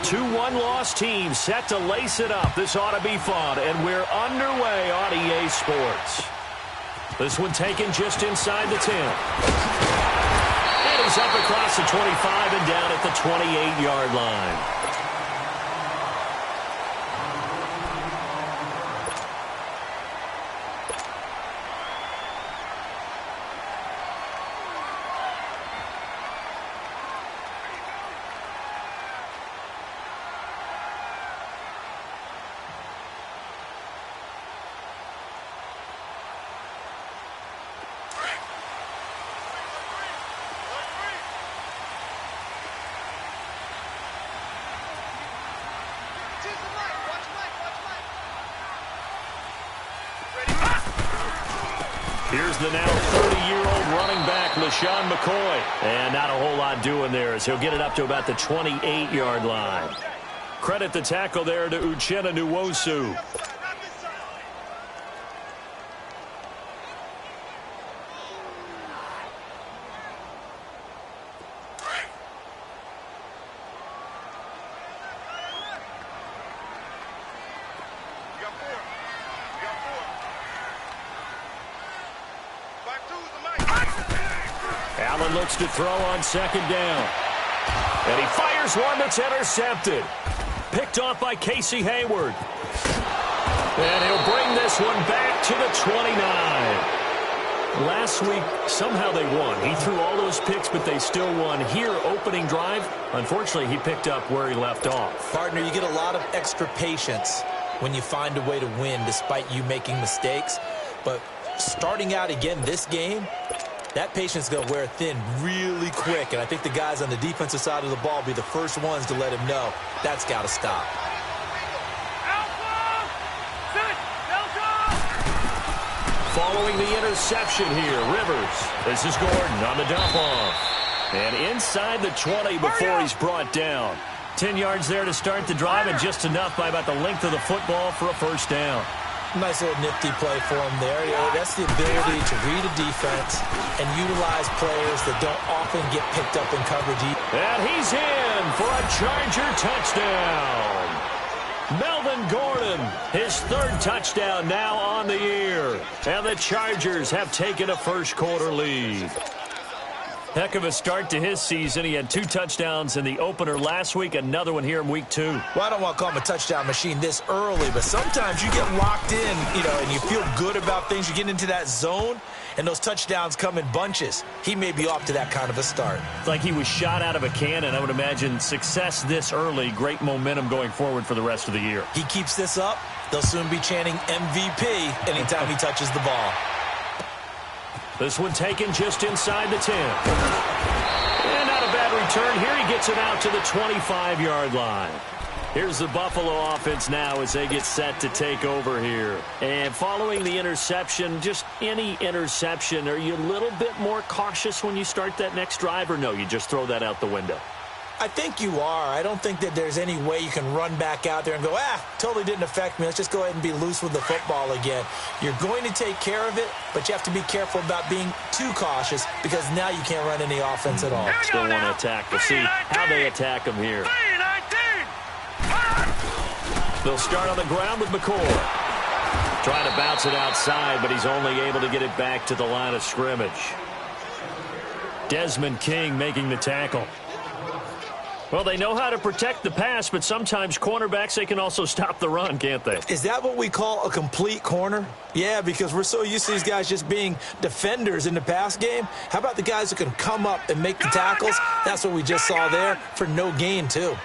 Two one-loss teams set to lace it up. This ought to be fun, and we're underway on EA Sports. This one taken just inside the 10. And he's up across the 25 and down at the 28-yard line. Here's the now 30-year-old running back, LaShawn McCoy. And not a whole lot doing there as he'll get it up to about the 28-yard line. Credit the tackle there to Uchenna Nwosu. Allen looks to throw on second down. And he fires one that's intercepted. Picked off by Casey Hayward. And he'll bring this one back to the 29. Last week, somehow they won. He threw all those picks, but they still won. Here, opening drive, unfortunately, he picked up where he left off. Partner, you get a lot of extra patience when you find a way to win despite you making mistakes. But starting out again this game, that patience is going to wear thin really quick, and I think the guys on the defensive side of the ball will be the first ones to let him know that's got to stop. Following the interception here, Rivers. This is Gordon on the dump-off. And inside the 20 before he's brought down. 10 yards there to start the drive, and just enough by about the length of the football for a first down. Nice little nifty play for him there. That's the ability to read a defense and utilize players that don't often get picked up in coverage. And he's in for a Charger touchdown. Melvin Gordon, his third touchdown now on the year. And the Chargers have taken a first-quarter lead. Heck of a start to his season. He had 2 touchdowns in the opener last week, another one here in week 2. Well, I don't want to call him a touchdown machine this early, but sometimes you get locked in, and you feel good about things. You get into that zone, and those touchdowns come in bunches. He may be off to that kind of a start. It's like he was shot out of a cannon. I would imagine success this early, great momentum going forward for the rest of the year. He keeps this up, they'll soon be chanting MVP anytime he touches the ball. This one taken just inside the 10. And not a bad return. Here he gets it out to the 25-yard line. Here's the Buffalo offense now as they get set to take over here. And following the interception, just any interception, are you a little bit more cautious when you start that next drive, or no, you just throw that out the window? I think you are. I don't think that there's any way you can run back out there and go, totally didn't affect me. Let's just go ahead and be loose with the football again. You're going to take care of it, but you have to be careful about being too cautious because now you can't run any offense at all. Still want to attack. We'll see how they attack him here. They'll start on the ground with McCoy. Trying to bounce it outside, but he's only able to get it back to the line of scrimmage. Desmond King making the tackle. Well, they know how to protect the pass, but sometimes cornerbacks, they can also stop the run, can't they? Is that what we call a complete corner? Yeah, because we're so used to these guys just being defenders in the pass game. How about the guys who can come up and make the tackles? That's what we just saw there for no gain, too.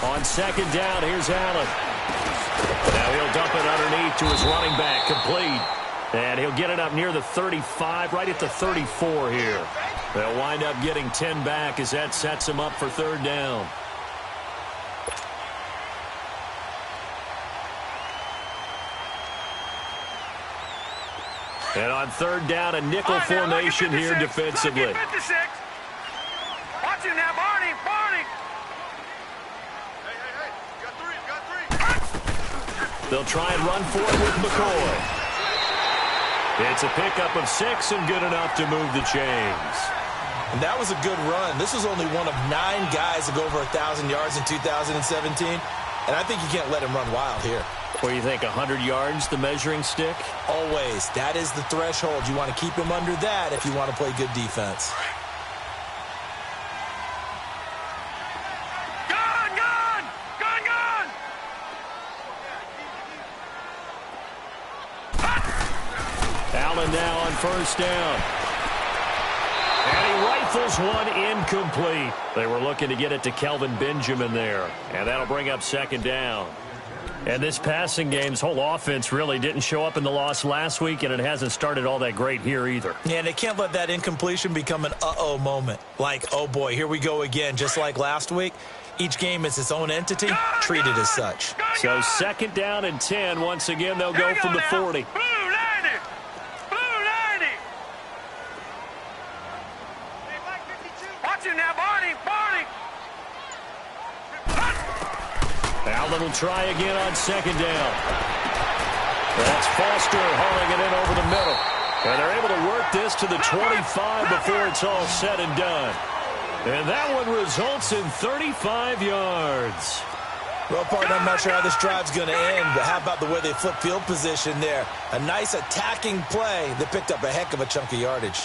On second down, here's Allen. Now he'll dump it underneath to his running back, complete. And he'll get it up near the 35, right at the 34 here. They'll wind up getting 10 back as that sets him up for third down. And on third down, a nickel formation here defensively. Watch him now, Barney. They'll try and run for it with McCoy. It's a pickup of 6 and good enough to move the chains. And that was a good run. This was only one of 9 guys to go over 1,000 yards in 2017. And I think you can't let him run wild here. What do you think, 100 yards, the measuring stick? Always. That is the threshold. You want to keep him under that if you want to play good defense. Allen now on first down. And he rifles one incomplete. They were looking to get it to Kelvin Benjamin there. And that'll bring up second down. And this passing game's whole offense really didn't show up in the loss last week, and it hasn't started all that great here either. Yeah, and they can't let that incompletion become an uh-oh moment. Like, oh boy, here we go again, just like last week. Each game is its own entity, treated as such. So second down and 10. Once again, they'll go from the 40. Allen will try again on second down. That's Foster hauling it in over the middle. And they're able to work this to the 25 before it's all said and done. And that one results in 35 yards. Well, partner, I'm not sure how this drive's going to end, but how about the way they flip field position there? A nice attacking play that picked up a heck of a chunk of yardage.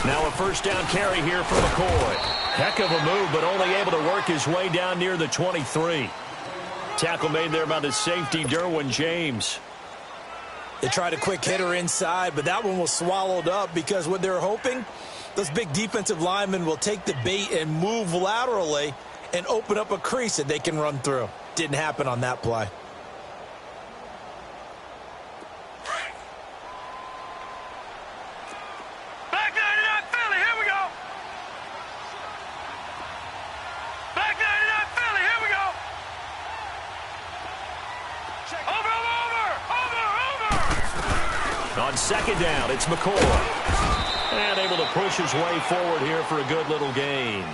Now a first down carry here for McCoy. Heck of a move, but only able to work his way down near the 23. Tackle made there by the safety, Derwin James. They tried a quick hitter inside, but that one was swallowed up because what they're hoping, those big defensive linemen will take the bait and move laterally and open up a crease that they can run through. Didn't happen on that play. On second down, it's McCoy. And able to push his way forward here for a good little gain.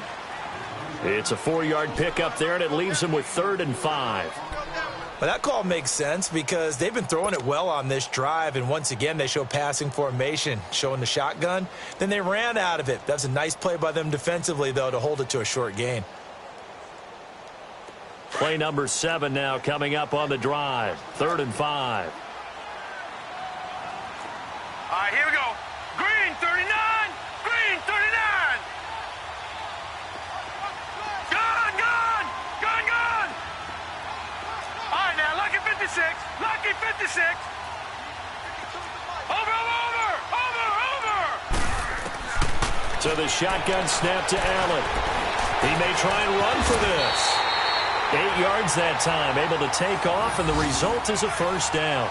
It's a 4-yard pickup there, and it leaves him with 3rd and 5. Well, that call makes sense because they've been throwing it well on this drive, and once again, they show passing formation, showing the shotgun. Then they ran out of it. That's a nice play by them defensively, though, to hold it to a short gain. Play number 7 now coming up on the drive. 3rd and 5. All right, here we go. Green 39. Green 39. Gun. All right, now, lucky 56. Lucky 56. Over. So the shotgun snap to Allen. He may try and run for this. 8 yards that time, able to take off, and the result is a first down.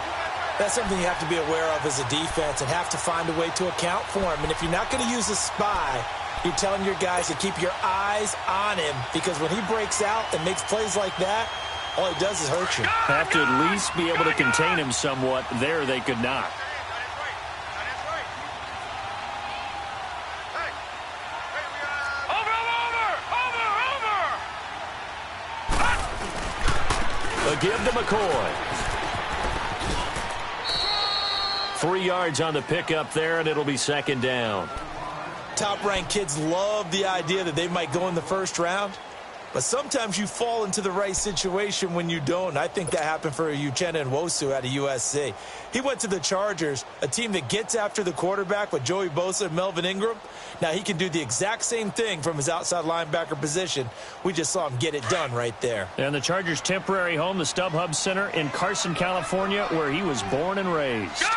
That's something you have to be aware of as a defense and have to find a way to account for him. And if you're not going to use a spy, you're telling your guys to keep your eyes on him, because when he breaks out and makes plays like that, all he does is hurt you. Have to at least be able to contain him somewhat. There they could not. A give to McCoy. 3 yards on the pickup there, and it'll be second down. Top-ranked kids love the idea that they might go in the first round, but sometimes you fall into the right situation when you don't. I think that happened for Uchenna Nwosu out of USC. He went to the Chargers, a team that gets after the quarterback with Joey Bosa and Melvin Ingram. Now he can do the exact same thing from his outside linebacker position. We just saw him get it done right there. And the Chargers' temporary home, the StubHub Center in Carson, California, where he was born and raised. Gun.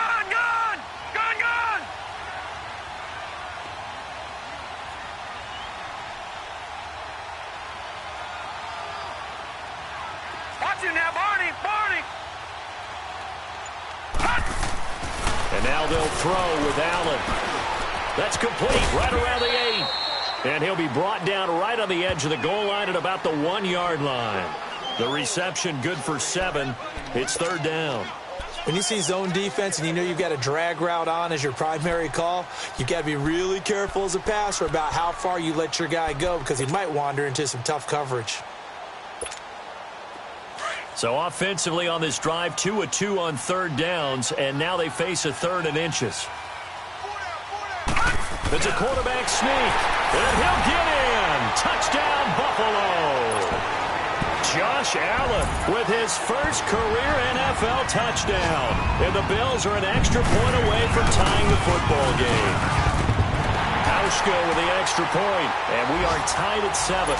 Watch him now, Barney. And now they'll throw with Allen. That's complete right around the 8. And he'll be brought down right on the edge of the goal line at about the 1-yard line. The reception good for 7. It's 3rd down. When you see zone defense and you know you've got a drag route on as your primary call, you've got to be really careful as a passer about how far you let your guy go because he might wander into some tough coverage. So offensively on this drive, 2 of 2 on third downs, and now they face a third and inches. It's a quarterback sneak, and he'll get in. Touchdown, Buffalo. Josh Allen with his first career NFL touchdown. And the Bills are an extra point away from tying the football game. Hauschka with the extra point, and we are tied at 7.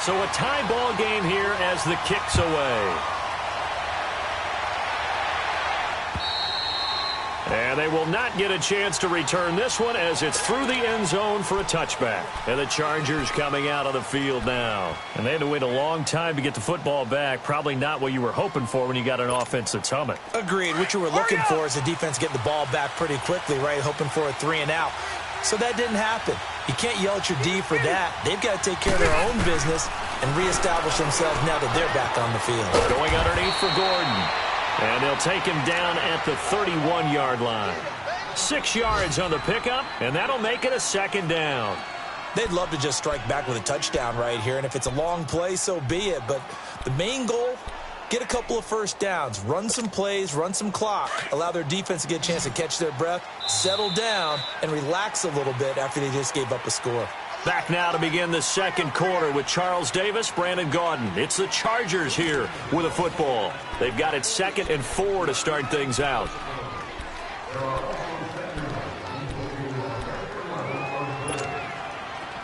So a tie ball game here as the kick's away. And they will not get a chance to return this one as it's through the end zone for a touchback. And the Chargers coming out on the field now. And they had to wait a long time to get the football back. Probably not what you were hoping for when you got an offense that's humming. Agreed. What you were looking for is the defense getting the ball back pretty quickly, right? Hoping for a 3 and out. So that didn't happen. You can't yell at your D for that. They've got to take care of their own business and reestablish themselves now that they're back on the field. Going underneath for Gordon. And they'll take him down at the 31-yard line. 6 yards on the pickup, and that'll make it a second down. They'd love to just strike back with a touchdown right here, and if it's a long play, so be it. But the main goal, get a couple of first downs, run some plays, run some clock, allow their defense to get a chance to catch their breath, settle down, and relax a little bit after they just gave up a score. Back now to begin the second quarter with Charles Davis, Brandon Gaudin. It's the Chargers here with a football. They've got it 2nd and 4 to start things out.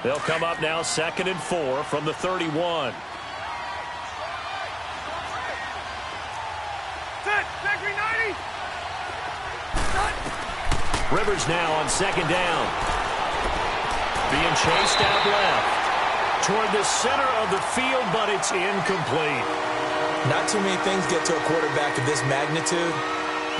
They'll come up now 2nd and 4 from the 31. Rivers now on 2nd down. Being chased out left toward the center of the field, but it's incomplete. Not too many things get to a quarterback of this magnitude,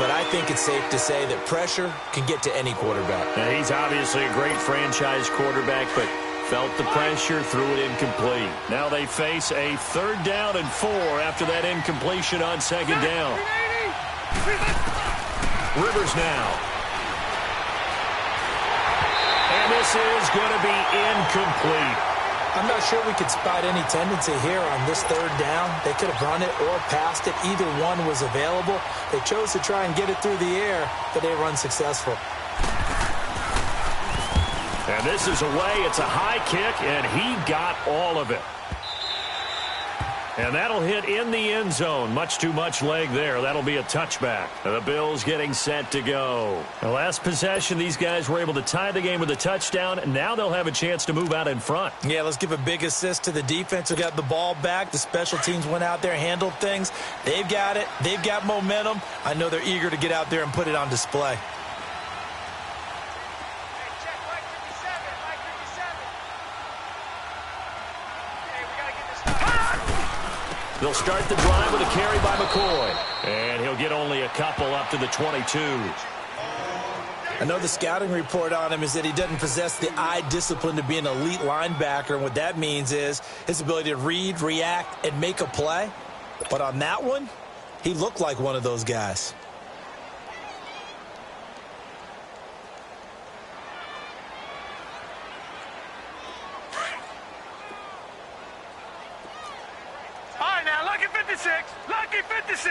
but I think it's safe to say that pressure can get to any quarterback. Now, he's obviously a great franchise quarterback, but felt the pressure, threw it incomplete. Now they face a 3rd down and 4 after that incompletion on 2nd down. Rivers now. And this is going to be incomplete. I'm not sure we could spot any tendency here on this 3rd down. They could have run it or passed it. Either one was available. They chose to try and get it through the air, but they were unsuccessful. And this is away. It's a high kick, and he got all of it. And that'll hit in the end zone. Much too much leg there. That'll be a touchback. And the Bills getting set to go. The last possession, these guys were able to tie the game with a touchdown. And now they'll have a chance to move out in front. Yeah, let's give a big assist to the defense who got the ball back. The special teams went out there, handled things. They've got it. They've got momentum. I know they're eager to get out there and put it on display. They'll start the drive with a carry by McCoy. And he'll get only a couple up to the 22. I know the scouting report on him is that he doesn't possess the eye discipline to be an elite linebacker. And what that means is his ability to read, react, and make a play. But on that one, he looked like one of those guys. Lucky 56.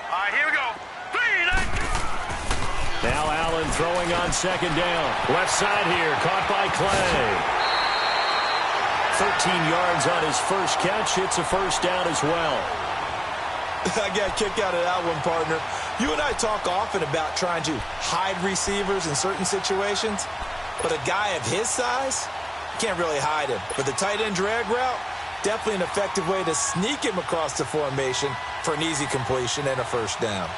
All right, here we go. Now Allen throwing on 2nd down. Left side here, caught by Clay. 13 yards on his first catch. It's a first down as well. I got a kick out of that one, partner. You and I talk often about trying to hide receivers in certain situations, but a guy of his size, you can't really hide him. But the tight end drag route, definitely an effective way to sneak him across the formation for an easy completion and a first down.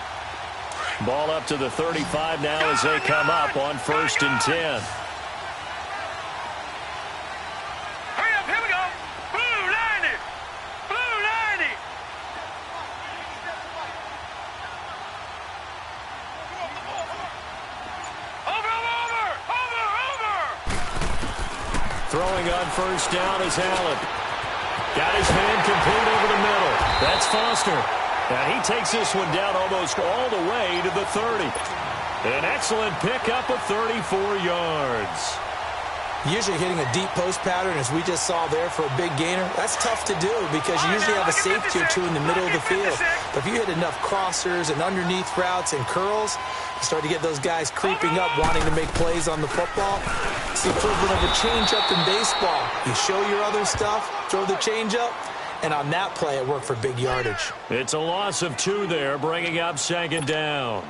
Ball up to the 35 now as they come up on 1st and 10. Hurry up, here we go. Blue 90. Blue 90. Over. Throwing on first down is Allen. Got his man complete over the middle. That's Foster. And he takes this one down almost all the way to the 30. An excellent pickup of 34 yards. Usually hitting a deep post pattern, as we just saw there, for a big gainer, that's tough to do because you usually have a safety or two in the middle of the field. But if you hit enough crossers and underneath routes and curls, you start to get those guys creeping up, wanting to make plays on the football. It's the equivalent of a changeup in baseball. You show your other stuff, throw the changeup, and on that play, it worked for big yardage. It's a loss of 2 there, bringing up second down.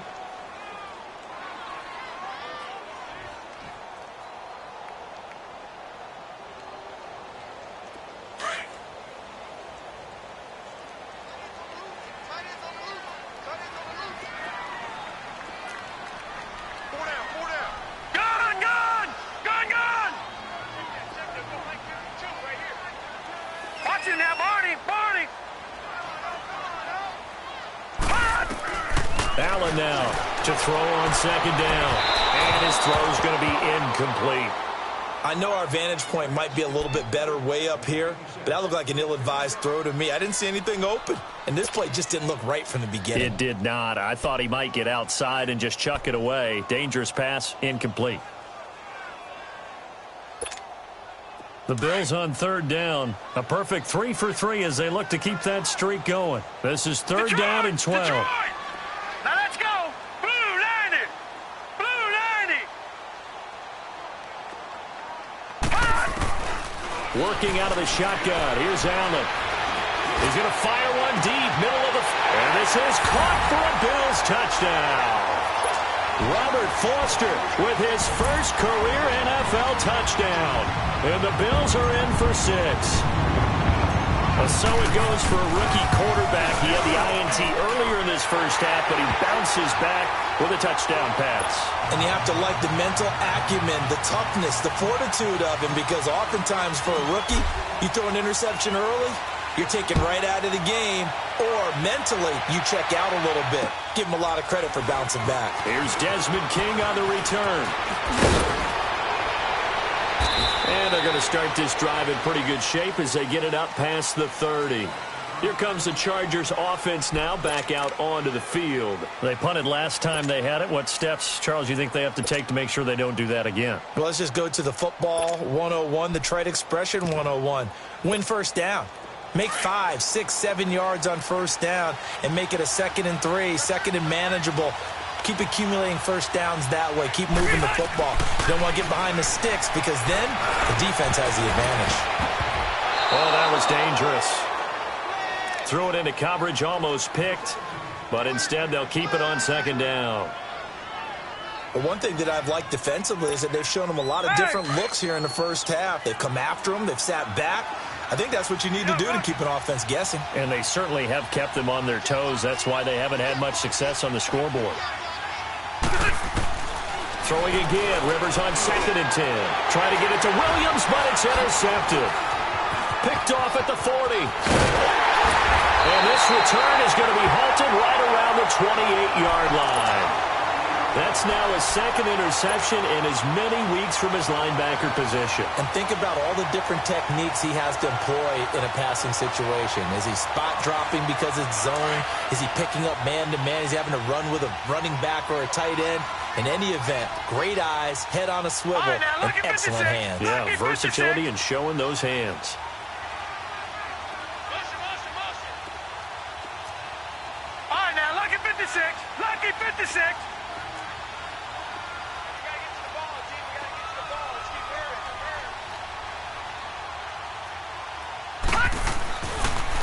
Allen now to throw on second down. And his throw is going to be incomplete. I know our vantage point might be a little bit better way up here, but that looked like an ill-advised throw to me. I didn't see anything open, and this play just didn't look right from the beginning. It did not. I thought he might get outside and just chuck it away. Dangerous pass, incomplete. The Bills on third down. A perfect 3 for 3 as they look to keep that streak going. This is third down and 12. Detroit. Now let's go. Blue 90. Blue 90. Working out of the shotgun. Here's Allen. He's going to fire one deep, middle of the... And this is caught for a Bills touchdown. Robert Foster with his first career NFL touchdown. And the Bills are in for 6. So it goes for a rookie quarterback. He had the INT earlier in this first half, but he bounces back with a touchdown pass. And you have to like the mental acumen, the toughness, the fortitude of him, because oftentimes for a rookie, you throw an interception early, you're taken right out of the game, or mentally you check out a little bit. Give him a lot of credit for bouncing back. Here's Desmond King on the return. And they're going to start this drive in pretty good shape as they get it up past the 30. Here comes the Chargers offense now back out onto the field. They punted last time they had it. What steps, Charles, you think they have to take to make sure they don't do that again? Well, let's just go to the football 101, the trite expression 101. Win first down. Make 5, 6, 7 yards on first down and make it a 2nd and 3, 2nd and manageable. Keep accumulating first downs that way. Keep moving the football. You don't want to get behind the sticks because then the defense has the advantage. Oh, that was dangerous. Threw it into coverage, almost picked, but instead they'll keep it on second down. But one thing that I've liked defensively is that they've shown them a lot of different looks here in the first half. They've come after them. They've sat back. I think that's what you need to do to keep an offense guessing. And they certainly have kept them on their toes. That's why they haven't had much success on the scoreboard. Throwing again. Rivers on 2nd and 10. Trying to get it to Williams, but it's intercepted. Picked off at the 40. And this return is going to be halted right around the 28-yard line. That's now his 2nd interception in as many weeks from his linebacker position. And think about all the different techniques he has to employ in a passing situation. Is he spot dropping because it's zone? Is he picking up man-to-man? Is he having to run with a running back or a tight end? In any event, great eyes, head on a swivel, and excellent hands. Yeah, versatility and showing those hands. All right, now, lucky 56. Lucky 56.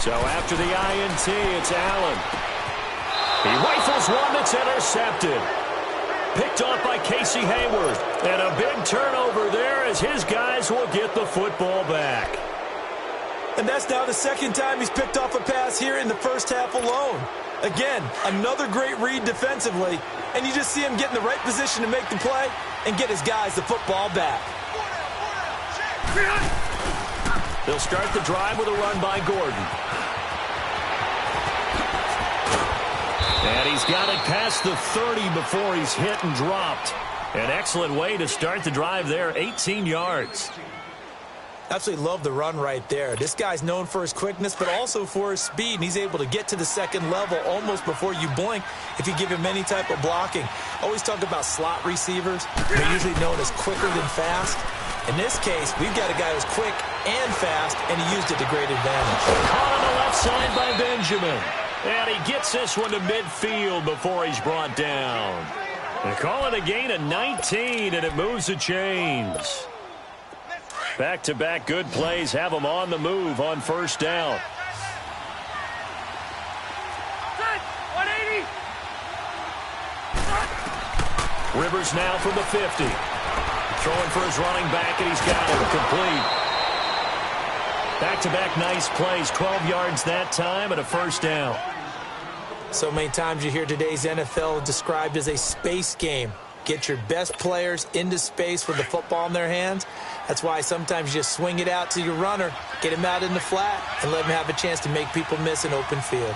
So after the INT, it's Allen. He rifles one that's intercepted. Picked off by Casey Hayward. And a big turnover there as his guys will get the football back. And that's now the 2nd time he's picked off a pass here in the first half alone. Again, another great read defensively. And you just see him get in the right position to make the play and get his guys the football back. They'll start the drive with a run by Gordon. And he's got it past the 30 before he's hit and dropped. An excellent way to start the drive there, 18 yards. Absolutely love the run right there. This guy's known for his quickness, but also for his speed, and he's able to get to the second level almost before you blink if you give him any type of blocking. Always talk about slot receivers. They're usually known as quicker than fast. In this case, we've got a guy who's quick and fast, and he used it to great advantage. Caught on the left side by Benjamin. And he gets this one to midfield before he's brought down. They call it a gain of 19, and it moves the chains. Back-to-back good plays have them on the move on first down. 180. Rivers now from the 50. Throwing for his running back, and he's got it complete. Back-to-back nice plays, 12 yards that time and a first down. So many times you hear today's NFL described as a space game. Get your best players into space with the football in their hands. That's why sometimes you just swing it out to your runner, get him out in the flat, and let him have a chance to make people miss an open field.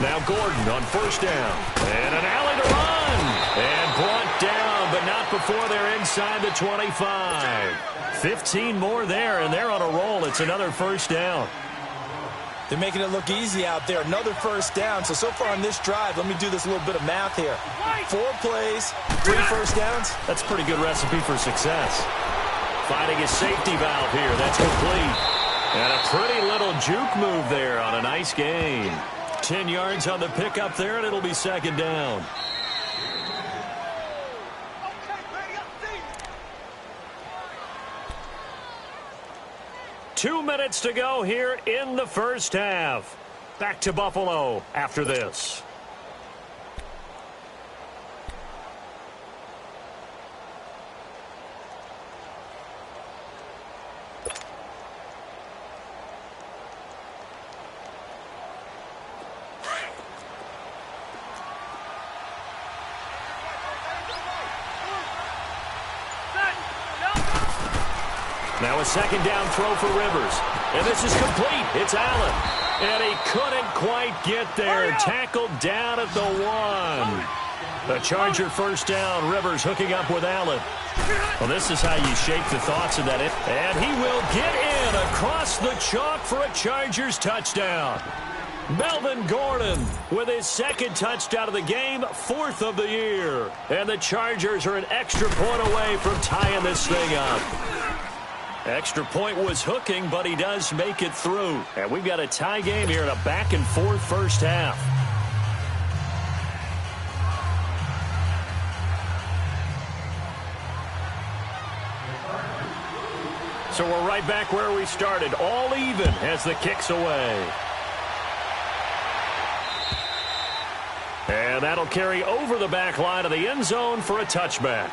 Now Gordon on first down. And an alley to run. And brought down, but not before they're inside the 25. 15 more there, and they're on a roll. It's another first down. They're making it look easy out there. Another first down. So far on this drive, let me do this little bit of math here. 4 plays, 3 first downs. That's a pretty good recipe for success. Finding his safety valve here. That's complete. And a pretty little juke move there on a nice gain. 10 yards on the pickup there, and it'll be second down. Two minutes to go here in the first half. Back to Buffalo after this. Now a second down throw for Rivers. And this is complete. It's Allen. And he couldn't quite get there. Tackled down at the 1. The Charger first down. Rivers hooking up with Allen. Well, this is how you shape the thoughts of that. And he will get in across the chalk for a Chargers touchdown. Melvin Gordon with his second touchdown of the game, 4th of the year. And the Chargers are an extra point away from tying this thing up. Extra point was hooking, but he does make it through. And we've got a tie game here in a back-and-forth first half. So we're right back where we started, all even as the kick's away. And that'll carry over the back line of the end zone for a touchback.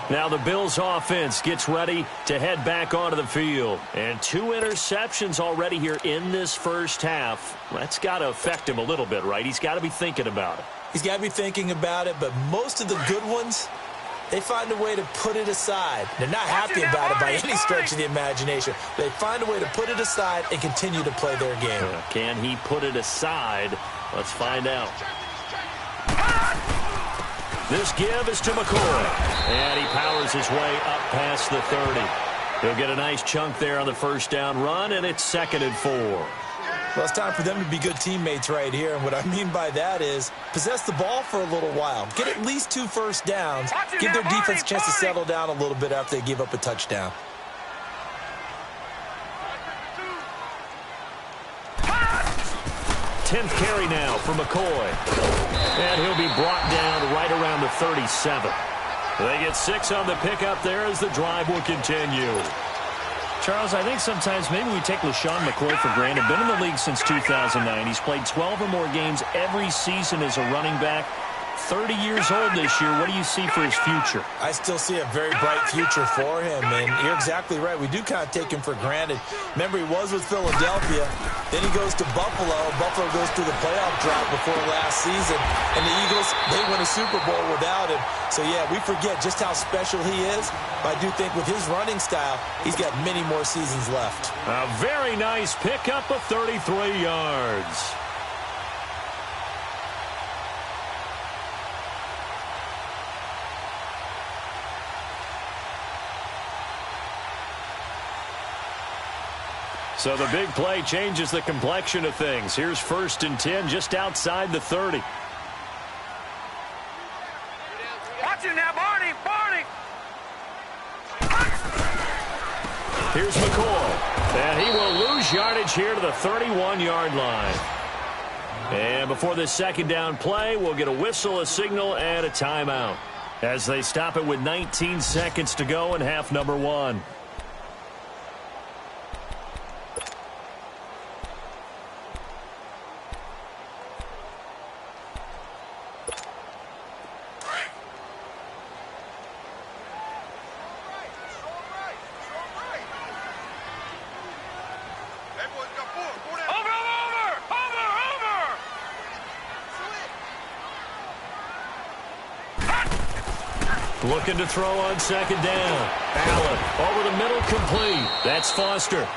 Now the Bills offense gets ready to head back onto the field. And 2 interceptions already here in this first half. That's got to affect him a little bit, right? He's got to be thinking about it. He's got to be thinking about it, but most of the good ones, they find a way to put it aside. They're not happy about it by any stretch of the imagination. They find a way to put it aside and continue to play their game. Can he put it aside? Let's find out. This give is to McCoy. And he powers his way up past the 30. He'll get a nice chunk there on the first down run, and it's 2nd and 4. Well, it's time for them to be good teammates right here. And what I mean by that is possess the ball for a little while. Get at least 2 first downs. Give their defense a chance to settle down a little bit after they give up a touchdown. Tenth carry now for McCoy. And he'll be brought down right around the 37. They get 6 on the pickup there as the drive will continue. Charles, I think sometimes maybe we take LaShawn McCoy for granted. Been in the league since 2009. He's played 12 or more games every season as a running back. 30 years old this year. What do you see for his future? I still see a very bright future for him, and you're exactly right. We do kind of take him for granted. Remember, he was with Philadelphia. Then he goes to Buffalo. Buffalo goes through the playoff drought before last season. And the Eagles, they win a Super Bowl without him. So, yeah, we forget just how special he is. But I do think with his running style, he's got many more seasons left. A very nice pickup of 33 yards. So the big play changes the complexion of things. Here's 1st and 10 just outside the 30. Watch it now, Barney. Barney. Here's McCoy. And he will lose yardage here to the 31-yard line. And before this second down play, we'll get a whistle, a signal, and a timeout as they stop it with 19 seconds to go in half number 1. Looking to throw on second down. Allen over the middle, complete. That's Foster.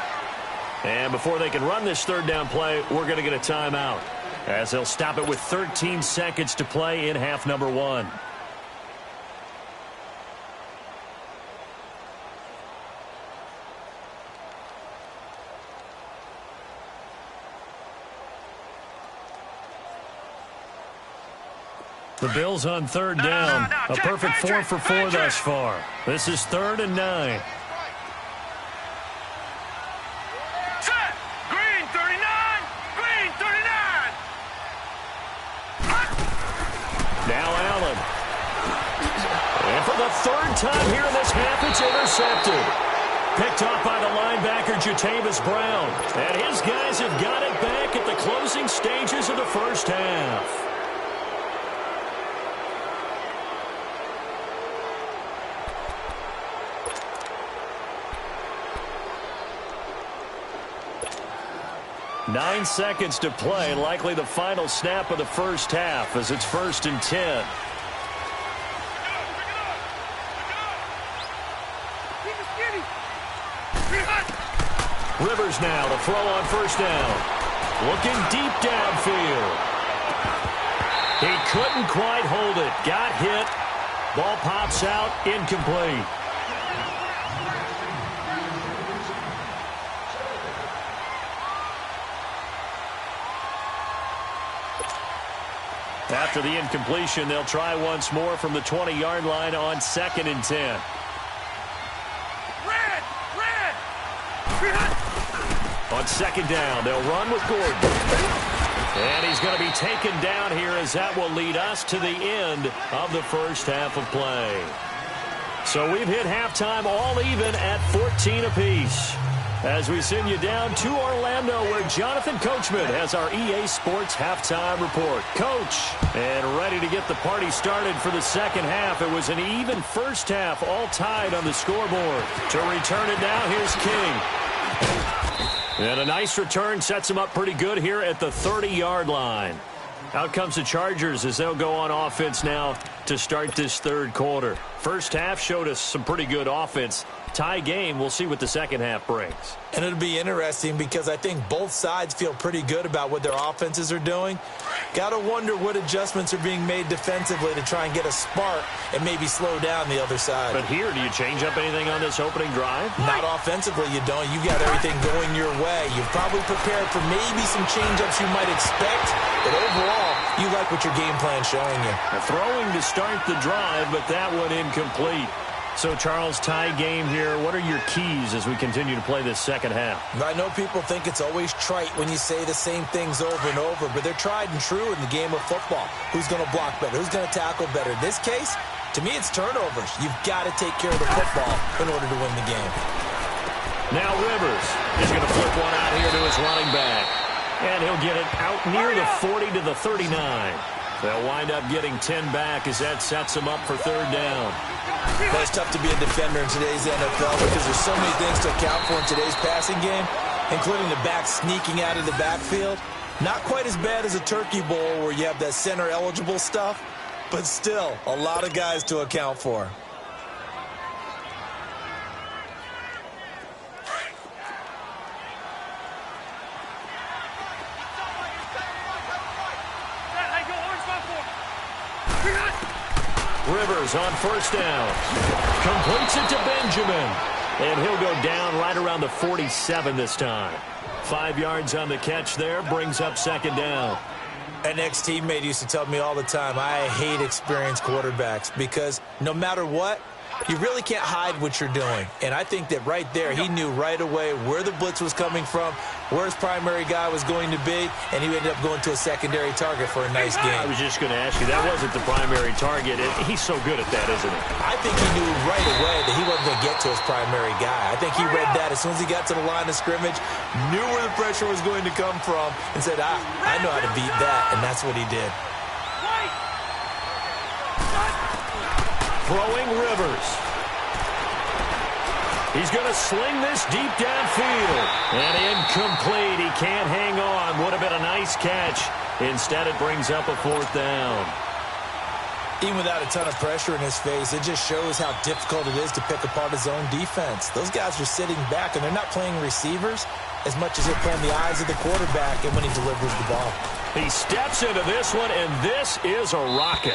And before they can run this third down play, we're going to get a timeout as they'll stop it with 13 seconds to play in half number 1. The Bills on third down. A perfect 4 for 4 thus far. This is 3rd and 9. Set. Green 39. Green 39. Now Allen. And for the 3rd time here in this half, it's intercepted. Picked off by the linebacker, Jatavis Brown. And his guys have got it back at the closing stages of the first half. Nine seconds to play, likely the final snap of the first half as it's 1st and 10. Rivers now to throw on first down. Looking deep downfield. He couldn't quite hold it. Got hit. Ball pops out, incomplete. After the incompletion, they'll try once more from the 20-yard line on 2nd and 10. Red. On 2nd down, they'll run with Gordon. And he's going to be taken down here as that will lead us to the end of the first half of play. So we've hit halftime all even at 14 apiece. As we send you down to Orlando, where Jonathan Coachman has our EA Sports halftime report. Coach, and ready to get the party started for the second half. It was an even first half, all tied on the scoreboard. To return it now, here's King. And a nice return sets him up pretty good here at the 30-yard line. Out comes the Chargers as they'll go on offense now to start this third quarter. First half showed us some pretty good offense. Tie game, we'll see what the second half brings. And it'll be interesting because I think both sides feel pretty good about what their offenses are doing. Got to wonder what adjustments are being made defensively to try and get a spark and maybe slow down the other side. But here, do you change up anything on this opening drive? Not offensively, you don't. You got everything going your way. You've probably prepared for maybe some change-ups you might expect, but overall, you like what your game plan's showing you. Throwing to start the drive, but that one incomplete. So, Charles, tie game here. What are your keys as we continue to play this second half? I know people think it's always trite when you say the same things over and over, but they're tried and true in the game of football. Who's going to block better? Who's going to tackle better? In this case, to me, it's turnovers. You've got to take care of the football in order to win the game. Now Rivers is going to flip one out here to his running back. And he'll get it out near the 40 to the 39. They'll wind up getting 10 back as that sets them up for third down. Well, it's tough to be a defender in today's NFL because there's so many things to account for in today's passing game, including the back sneaking out of the backfield. Not quite as bad as a turkey bowl where you have that center-eligible stuff, but still a lot of guys to account for. Rivers on first down. Completes it to Benjamin. And he'll go down right around the 47 this time. 5 yards on the catch there, brings up second down. An ex-teammate used to tell me all the time, I hate experienced quarterbacks because no matter what, you really can't hide what you're doing. And I think that right there, he knew right away where the blitz was coming from, where his primary guy was going to be, and he ended up going to a secondary target for a nice game. I was just going to ask you, that wasn't the primary target. He's so good at that, isn't he? I think he knew right away that he wasn't going to get to his primary guy. I think he read that as soon as he got to the line of scrimmage, knew where the pressure was going to come from, and said, I know how to beat that, and that's what he did. Throwing Rivers. He's going to sling this deep downfield. And incomplete. He can't hang on. Would have been a nice catch. Instead, it brings up a fourth down. Even without a ton of pressure in his face, it just shows how difficult it is to pick apart his own defense. Those guys are sitting back, and they're not playing receivers as much as they're playing the eyes of the quarterback and when he delivers the ball. He steps into this one, and this is a rocket.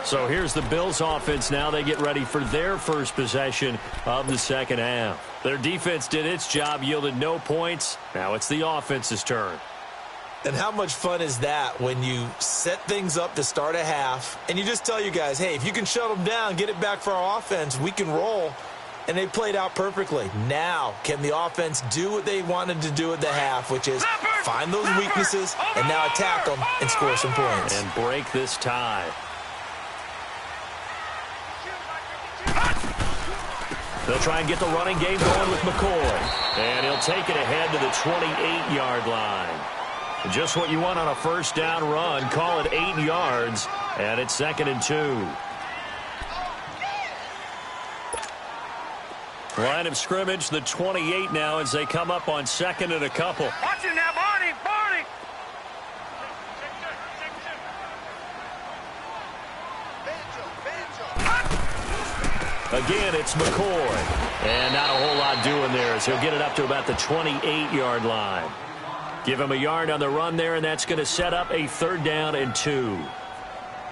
So here's the Bills offense now. They get ready for their first possession of the second half. Their defense did its job, yielded no points. Now it's the offense's turn. And how much fun is that when you set things up to start a half and you just tell you guys, hey, if you can shut them down, get it back for our offense, we can roll. And they played out perfectly. Now, can the offense do what they wanted to do at the half, which is find those weaknesses and now attack them and score some points. And break this tie. They'll try and get the running game going with McCoy. And he'll take it ahead to the 28-yard line. Just what you want on a first down run. Call it 8 yards. And it's 2nd and 2. Line of scrimmage, the 28 now as they come up on 2nd and a couple. Watch him now, Barney! Barney! Again, it's McCoy. And not a whole lot doing there as he'll get it up to about the 28-yard line. Give him a yard on the run there, and that's going to set up a 3rd down and 2.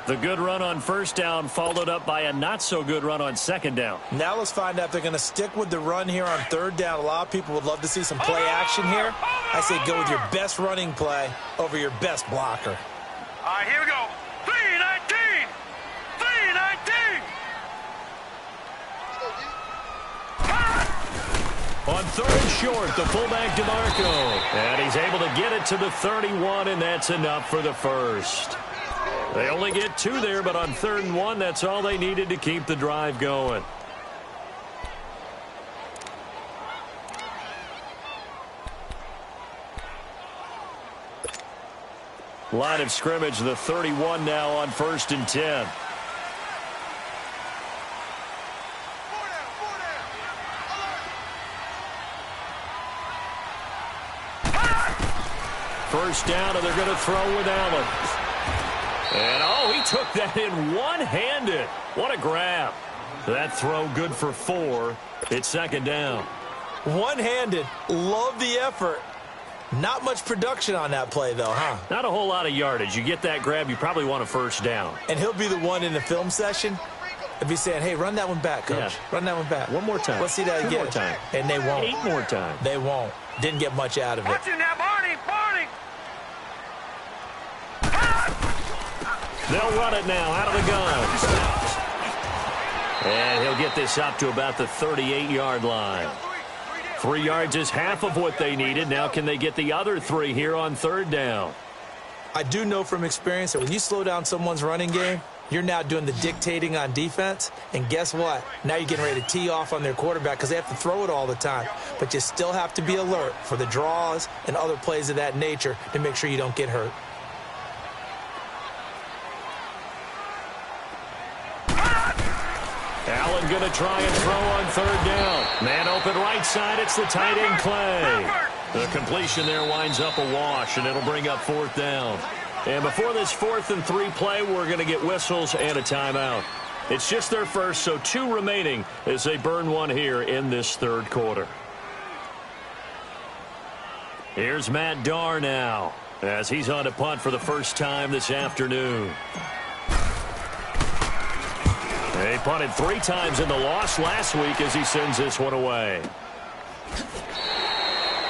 The good run on first down followed up by a not-so-good run on 2nd down. Now let's find out if they're going to stick with the run here on 3rd down. A lot of people would love to see some play action here. I say go with your best running play over your best blocker. All right, here we go. 3-19! 3-19! On 3rd and short, the fullback DeMarco. And he's able to get it to the 31, and that's enough for the first. They only get 2 there, but on 3rd and 1, that's all they needed to keep the drive going. Line of scrimmage, the 31 now on 1st and 10. First down, and they're going to throw with Allen. And, oh, he took that in one-handed. What a grab. That throw good for 4. It's 2nd down. One-handed. Love the effort. Not much production on that play, though, huh? Not a whole lot of yardage. You get that grab, you probably want a first down. And he'll be the one in the film session and be saying, hey, run that one back, Coach. Yeah. Run that one back. One more time. Let's see that 2 again. more time. And they won't. 8 more times. They won't. Didn't get much out of it. Watch him now, Barney! Barney! They'll run it now out of the guns. And he'll get this up to about the 38-yard line. 3 yards is half of what they needed. Now can they get the other 3 here on 3rd down? I do know from experience that when you slow down someone's running game, you're now doing the dictating on defense. And guess what? Now you're getting ready to tee off on their quarterback because they have to throw it all the time. But you still have to be alert for the draws and other plays of that nature to make sure you don't get hurt. Allen going to try and throw on 3rd down. Man open right side. It's the tight end Clay. The completion there winds up a wash, and it'll bring up 4th down. And before this 4th and 3 play, we're going to get whistles and a timeout. It's just their first, so 2 remaining as they burn one here in this 3rd quarter. Here's Matt Darr now as he's on to punt for the first time this afternoon. They punted 3 times in the loss last week as he sends this one away.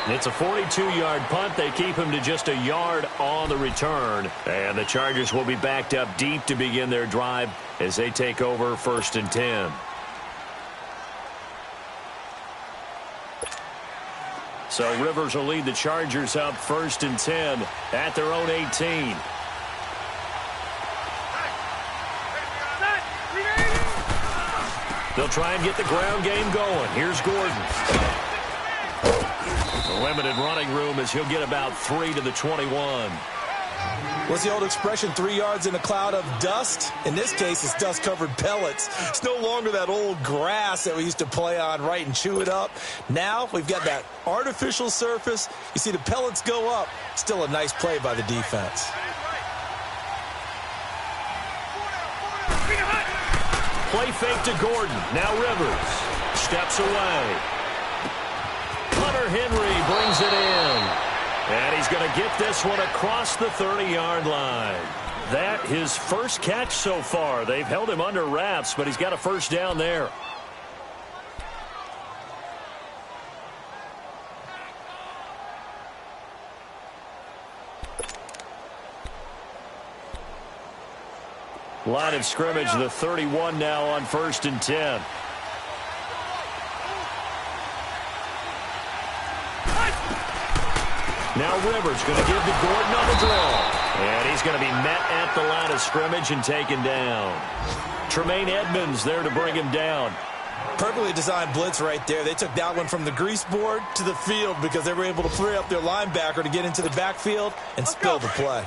It's a 42-yard punt. They keep him to just a yard on the return. And the Chargers will be backed up deep to begin their drive as they take over 1st and 10. So Rivers will lead the Chargers up 1st and 10 at their own 18. They'll try and get the ground game going. Here's Gordon. A limited running room as he'll get about 3 to the 21. What's the old expression, 3 yards in a cloud of dust? In this case, it's dust-covered pellets. It's no longer that old grass that we used to play on, right, and chew it up. Now we've got that artificial surface. You see the pellets go up. Still a nice play by the defense. Play fake to Gordon. Now Rivers steps away. Hunter Henry brings it in. And he's going to get this one across the 30-yard line. That his first catch so far. They've held him under wraps, but he's got a first down there. Line of scrimmage, the 31 now on 1st and 10. Now Rivers going to give to Gordon on the draw. And he's going to be met at the line of scrimmage and taken down. Tremaine Edmonds there to bring him down. Perfectly designed blitz right there. They took that one from the grease board to the field because they were able to free up their linebacker to get into the backfield and spill the play.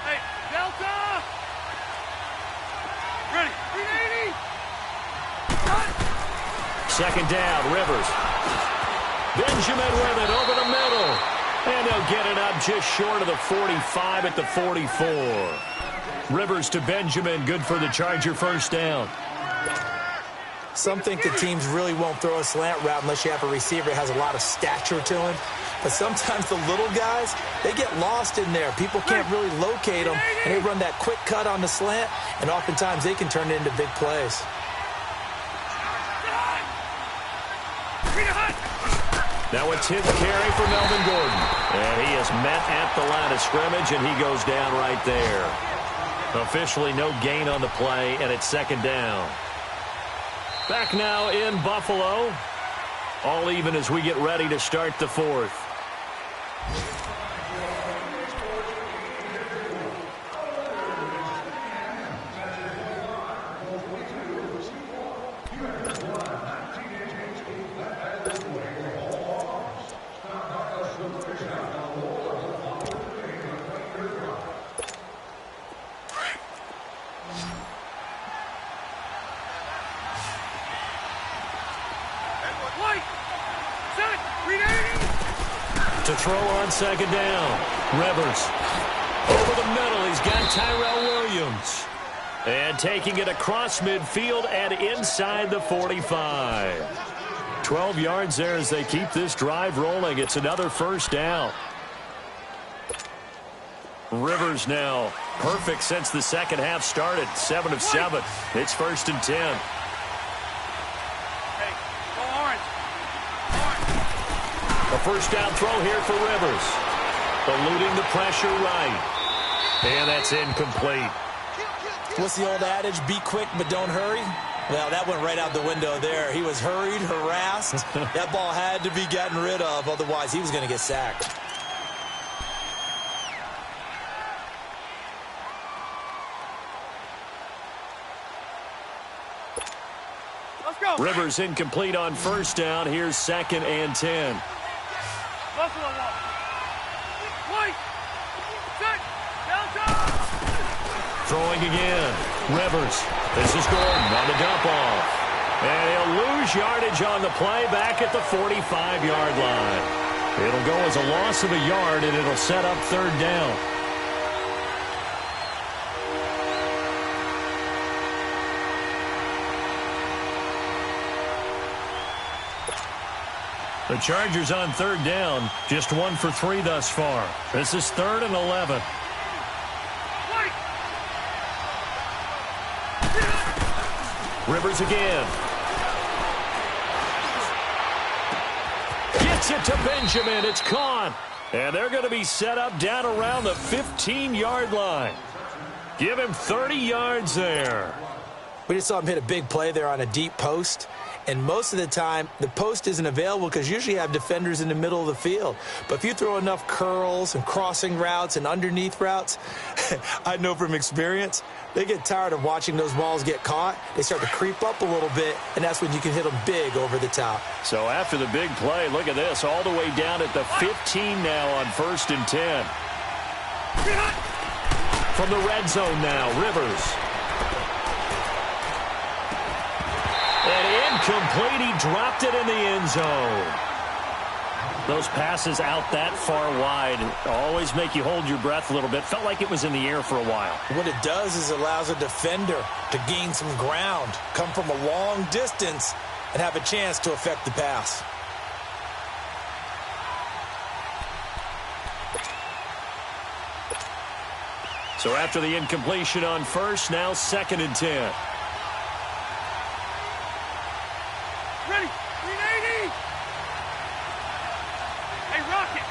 Hey, Delta! Ready. 380. Second down, Rivers. Benjamin with it over the middle. And they'll get it up just short of the 45 at the 44. Rivers to Benjamin, good for the Charger first down. Some think that teams really won't throw a slant route unless you have a receiver that has a lot of stature to him. But sometimes the little guys, they get lost in there. People can't really locate them, and they run that quick cut on the slant, and oftentimes they can turn it into big plays. Now it's his carry for Melvin Gordon. And he is met at the line of scrimmage, and he goes down right there. Officially no gain on the play, and it's second down. Back now in Buffalo. All even as we get ready to start the fourth. To throw on second down. Rivers. Over the middle, he's got Tyrell Williams. And taking it across midfield and inside the 45. 12 yards there as they keep this drive rolling. It's another first down. Rivers now perfect since the second half started. 7 of 7. It's 1st and 10. A first down throw here for Rivers. Eluding the pressure right. And that's incomplete. What's the old adage? Be quick, but don't hurry. Well, that went right out the window there. He was hurried, harassed. That ball had to be gotten rid of. Otherwise, he was going to get sacked. Let's go. Rivers incomplete on first down. Here's 2nd and 10. Buffalo wall. White. Set. Delta. Throwing again. Rivers. This is Gordon on the dump off. And he'll lose yardage on the play back at the 45-yard line. It'll go as a loss of a yard, and it'll set up 3rd down. The Chargers on 3rd down, just 1 for 3 thus far. This is 3rd and 11. Rivers again. Gets it to Benjamin. It's caught. And they're going to be set up down around the 15-yard line. Give him 30 yards there. We just saw him hit a big play there on a deep post. And most of the time, the post isn't available because usually you have defenders in the middle of the field. But if you throw enough curls and crossing routes and underneath routes, I know from experience, they get tired of watching those balls get caught. They start to creep up a little bit, and that's when you can hit them big over the top. So after the big play, look at this, all the way down at the 15 now on 1st and 10. From the red zone now, Rivers. And incomplete, he dropped it in the end zone. Those passes out that far wide always make you hold your breath a little bit. Felt like it was in the air for a while. What it does is it allows a defender to gain some ground, come from a long distance, and have a chance to affect the pass. So after the incompletion on 1st, now 2nd and 10. Ready? 380. Hey, Rocket.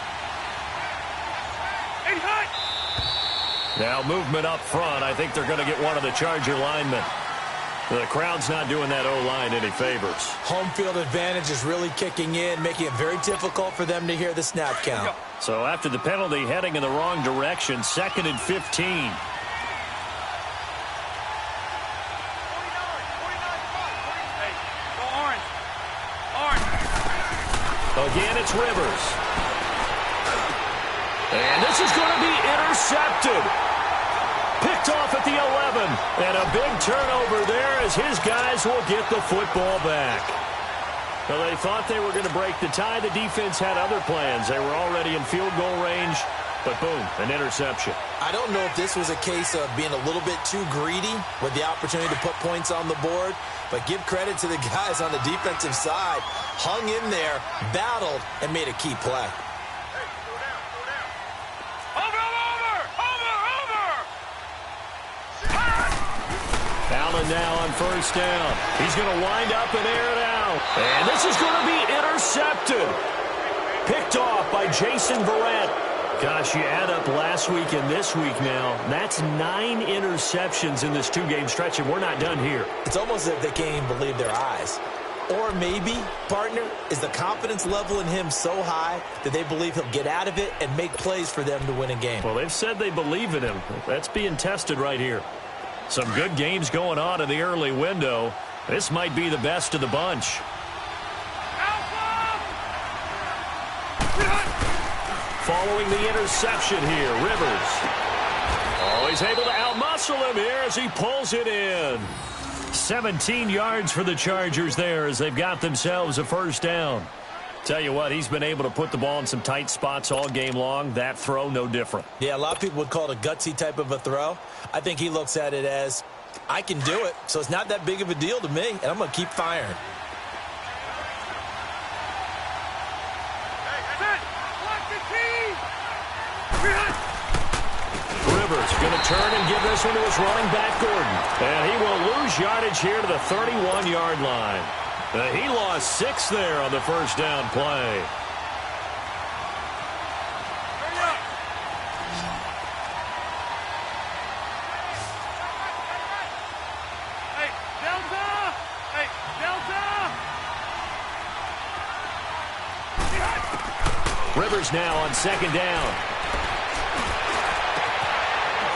Hey, hut. Now movement up front. I think they're going to get one of the Charger linemen. The crowd's not doing that O-line any favors. Home field advantage is really kicking in, making it very difficult for them to hear the snap count. So after the penalty, heading in the wrong direction, 2nd and 15. Again, it's Rivers. And this is going to be intercepted. Picked off at the 11. And a big turnover there as his guys will get the football back. Well, they thought they were going to break the tie. The defense had other plans. They were already in field goal range. But boom, an interception. I don't know if this was a case of being a little bit too greedy with the opportunity to put points on the board. But give credit to the guys on the defensive side. Hung in there, battled, and made a key play. Allen now on 1st down. He's going to wind up and air it out. And this is going to be intercepted. Picked off by Jason Verrett. Gosh, you add up last week and this week now. That's 9 interceptions in this 2-game stretch, and we're not done here. It's almost as if they can't even believe their eyes. Or maybe, partner, is the confidence level in him so high that they believe he'll get out of it and make plays for them to win a game. Well, they've said they believe in him. That's being tested right here. Some good games going on in the early window. This might be the best of the bunch. Following the interception here, Rivers. Oh, he's able to outmuscle him here as he pulls it in. 17 yards for the Chargers there as they've got themselves a 1st down. Tell you what, he's been able to put the ball in some tight spots all game long. That throw, no different. Yeah, a lot of people would call it a gutsy type of a throw. I think he looks at it as, I can do it, so it's not that big of a deal to me, and I'm going to keep firing. Rivers going to turn and give this one to his running back, Gordon. And he will lose yardage here to the 31-yard line. He lost 6 there on the 1st down play. Hey, Delta! Hey, Delta! Rivers now on 2nd down.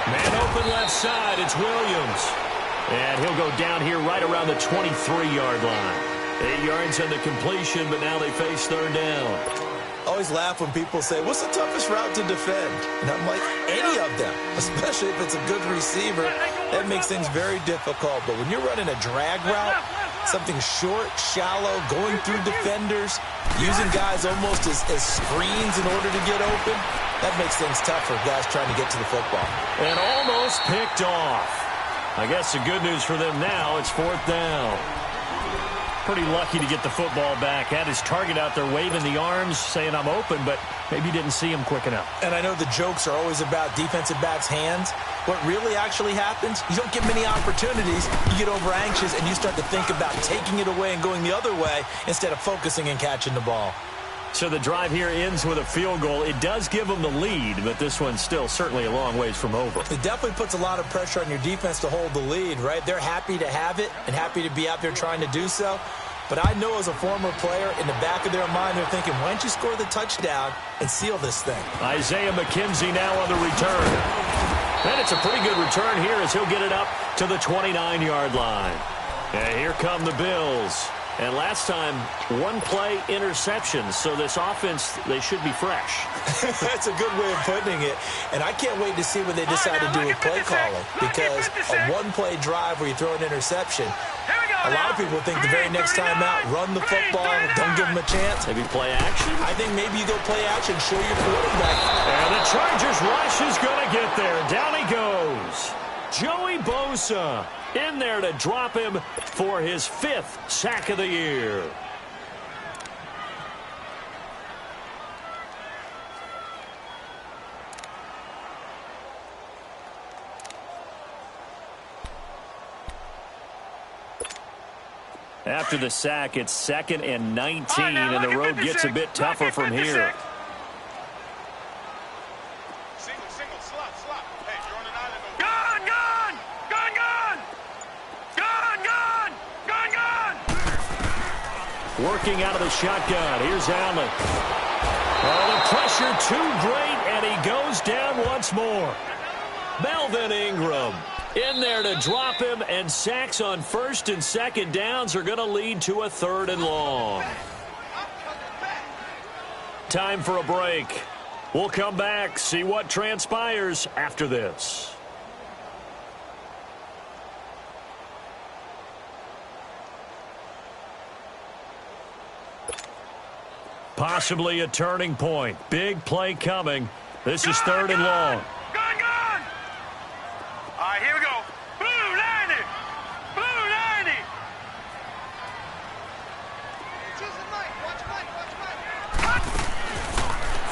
Man open left side, it's Williams. And he'll go down here right around the 23-yard line. 8 yards on the completion, but now they face 3rd down. I always laugh when people say, what's the toughest route to defend? And I'm like, any of them, especially if it's a good receiver. That makes things very difficult. But when you're running a drag route, something short, shallow, going through defenders, using guys almost as screens in order to get open, that makes things tough for guys trying to get to the football. And almost picked off. I guess the good news for them now, it's 4th down. Pretty lucky to get the football back. Had his target out there waving the arms, saying I'm open, but maybe didn't see him quick enough. And I know the jokes are always about defensive backs' hands. What really actually happens, you don't get many opportunities. You get over anxious, and you start to think about taking it away and going the other way instead of focusing and catching the ball. So the drive here ends with a field goal. It does give them the lead, but this one's still certainly a long ways from over. It definitely puts a lot of pressure on your defense to hold the lead, right? They're happy to have it and happy to be out there trying to do so. But I know as a former player, in the back of their mind, they're thinking, why don't you score the touchdown and seal this thing? Isaiah McKenzie now on the return. And it's a pretty good return here as he'll get it up to the 29-yard line. And here come the Bills. And last time, one-play interceptions. So this offense, they should be fresh. That's a good way of putting it. And I can't wait to see what they decide to do with play calling. Because a one-play drive where you throw an interception, a lot of people think the very next time out, run the football, don't give them a chance. Maybe play action? I think maybe you go play action, show your quarterback. And the Chargers rush is going to get there. Down he goes. Joey Bosa in there to drop him for his 5th sack of the year. After the sack, it's 2nd and 19, and the road gets a bit tougher from here. Working out of the shotgun. Here's Allen. Oh, the pressure too great, and he goes down once more. Melvin Ingram in there to drop him, and sacks on 1st and 2nd downs are going to lead to a 3rd and long. Time for a break. We'll come back, see what transpires after this. Possibly a turning point. Big play coming. This is 3rd and long. Gone! All right, here we go. Blue 90! Blue 90!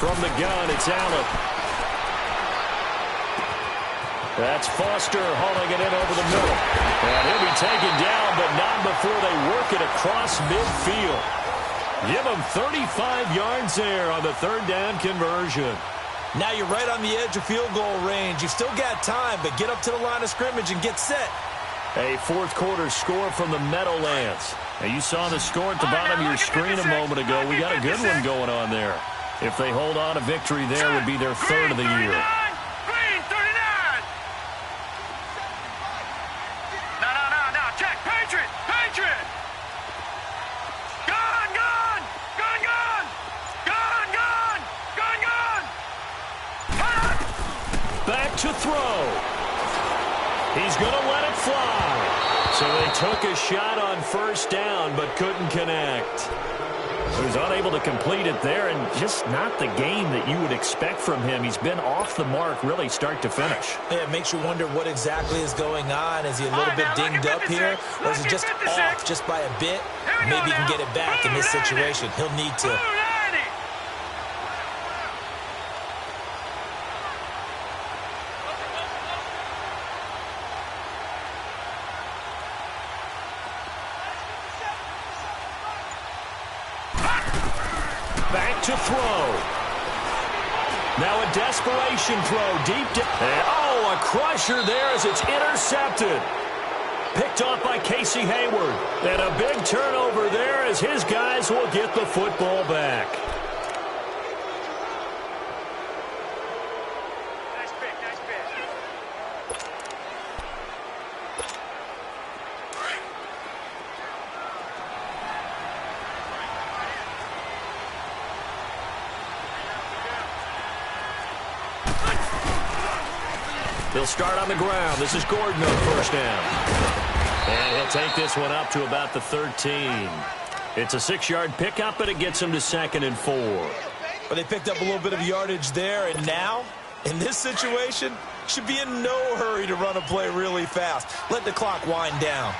From the gun, it's Allen. That's Foster hauling it in over the middle. And he'll be taken down, but not before they work it across midfield. Give him 35 yards there on the 3rd down conversion. Now you're right on the edge of field goal range. You've still got time, but get up to the line of scrimmage and get set. A 4th quarter score from the Meadowlands. Now you saw the score at the bottom of your screen a moment ago. We got a good one going on there. If they hold on to victory there, would be their 3rd of the year. Green 39! No, check. Patriot! Back to throw. He's going to let it fly. So they took a shot on 1st down, but couldn't connect. He was unable to complete it there, and just not the game that you would expect from him. He's been off the mark really start to finish. Yeah, it makes you wonder what exactly is going on. Is he a little bit dinged up here, or is it just off just by a bit? Maybe he can get it back in this situation. He'll need to. Back to throw. Now a desperation throw deep down. Oh, a crusher there as it's intercepted. Picked off by Casey Hayward. And a big turnover there as his guys will get the football back. Nice pick. He'll start on the ground. This is Gordon on 1st down. And he'll take this one up to about the 13. It's a 6-yard pickup, but it gets him to 2nd and 4. But they picked up a little bit of yardage there, and now, in this situation, should be in no hurry to run a play really fast. Let the clock wind down.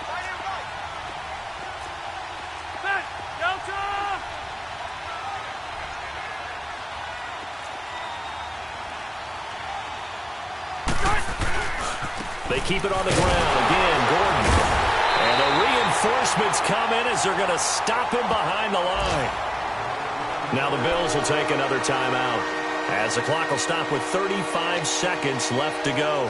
They keep it on the ground. Again, Gordon. And the reinforcements come in as they're going to stop him behind the line. Now the Bills will take another timeout, as the clock will stop with 35 seconds left to go.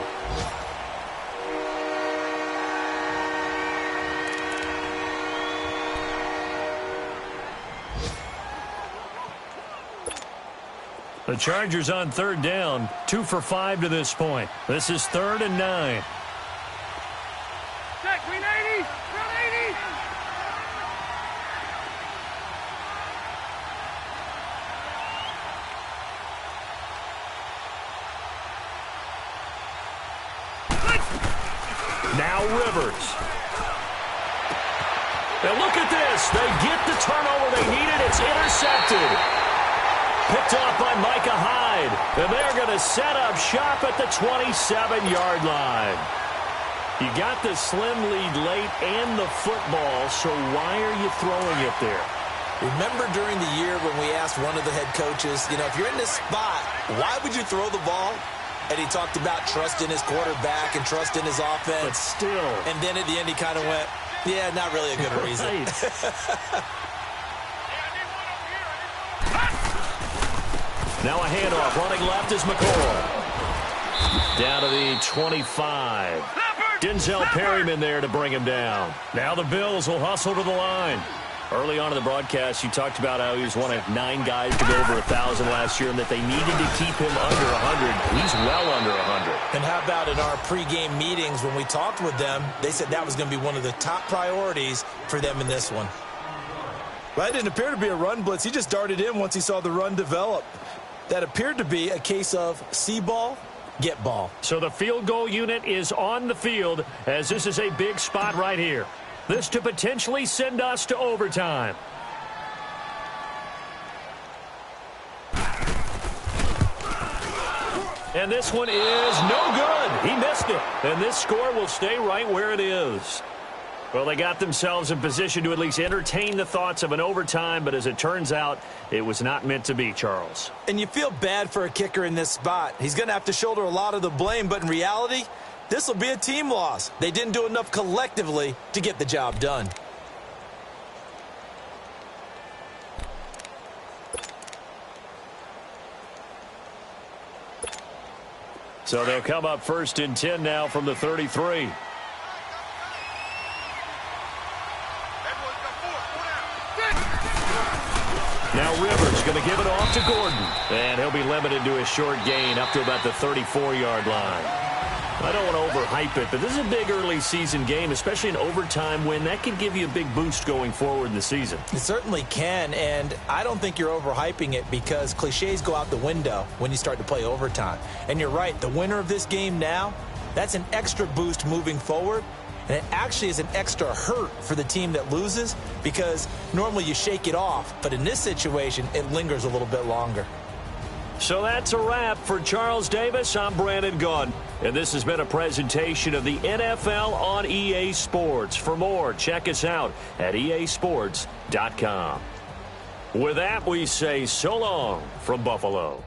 The Chargers on third down, 2 for 5 to this point. This is 3rd and 9. Check, green 80, green 80. Now Rivers. Now look at this. They get the turnover they needed. It's intercepted. Picked off by Micah Hyde. And they're going to set up shop at the 27-yard line. You got the slim lead late and the football, so why are you throwing it there? Remember during the year when we asked one of the head coaches, if you're in this spot, why would you throw the ball? And he talked about trust in his quarterback and trust in his offense. But still. And then at the end he kind of went, yeah, not really a good reason. Now a handoff. Running left is McCoy. Down to the 25. Denzel Perryman there to bring him down. Now the Bills will hustle to the line. Early on in the broadcast, you talked about how he was one of 9 guys to go over 1,000 last year and that they needed to keep him under 100. He's well under 100. And how about in our pregame meetings when we talked with them, they said that was going to be one of the top priorities for them in this one. Well, that didn't appear to be a run blitz. He just darted in once he saw the run develop. That appeared to be a case of see ball, get ball. So the field goal unit is on the field, as this is a big spot right here. This to potentially send us to overtime. And this one is no good. He missed it. And this score will stay right where it is. Well, they got themselves in position to at least entertain the thoughts of an overtime, but as it turns out, it was not meant to be, Charles. And you feel bad for a kicker in this spot. He's going to have to shoulder a lot of the blame, but in reality, this will be a team loss. They didn't do enough collectively to get the job done. So they'll come up 1st and 10 now from the 33. Now Rivers going to give it off to Gordon. And he'll be limited to a short gain up to about the 34-yard line. I don't want to overhype it, but this is a big early season game, especially an overtime win. That can give you a big boost going forward in the season. It certainly can, and I don't think you're overhyping it because cliches go out the window when you start to play overtime. And you're right, the winner of this game now, that's an extra boost moving forward. And it actually is an extra hurt for the team that loses because normally you shake it off. But in this situation, it lingers a little bit longer. So that's a wrap for Charles Davis. I'm Brandon Gunn. And this has been a presentation of the NFL on EA Sports. For more, check us out at easports.com. With that, we say so long from Buffalo.